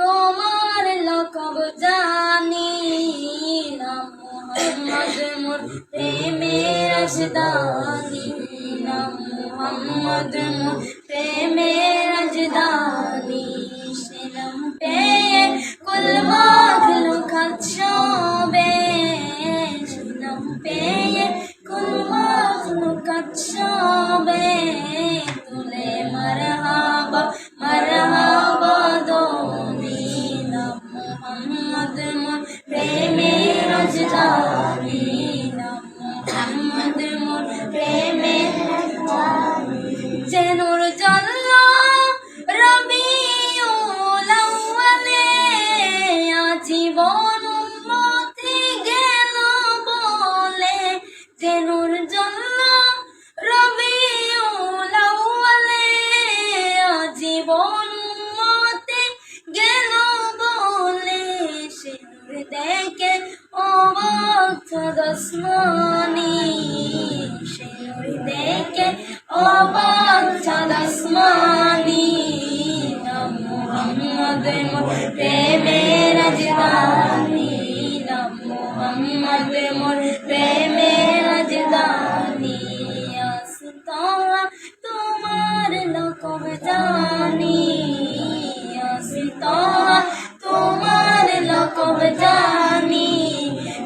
তোমার লকব জানি নাম মুহাম্মদ মোর প্রেমের রাজধানী নাম মুহাম্মদ মোর প্রেমের রাজধানী সে নাম পেয়ে কুল মাখলুকাত সবে সে নাম পেয়ে কুল মাখলুকাত সবে তুলে মারহাবা মারহাবা দোনি নাম মুহাম্মদ মোর প্রেমের রাজধানী নাম মুহাম্মদ মোর প্রেমের রাজধানী যে নূর জ্বললো রবিউল আউয়ালে আজীবন উম্মতে গেল বলে যে নূর জ্বললো রবিউল আউয়ালে আজীবন উম্মতে গেল বলে সে নূর দেখে অবাক আসমানি সে নূর দেখে অবাক আসমানি নাম মুহাম্মদ মোর প্রেমের রাজধানী নাম মুহাম্মদ মোর প্রেমের রাজধানী আস্তা তোমার লকব জানি আস্তা তোমার লকব জানি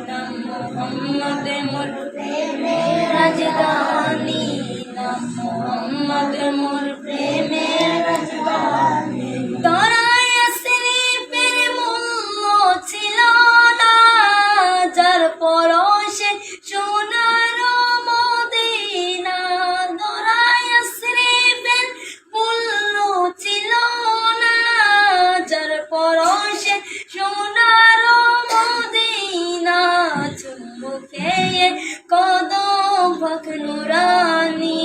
নাম মুহাম্মদ মোর প্রেমের রাজধানী নাম মুহাম্মদ মোর প্রেমের রাজধানী দরায় শরীফের মূল্য ছিল না যার পরশে সোনার মদিনা দরায় শরীফের মূল্য ছিল না যার পরশে সোনার মদিনা চুম্বু খেয়ে কদম পাক নুরানি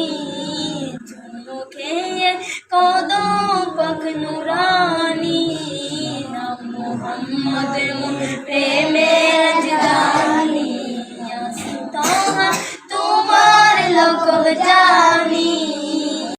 চুম্বু খেয়ে কদম পাক নুরানি নাম মুহাম্মদ মোর প্রেমের রাজধানী আস্তা তোমার লকব জানি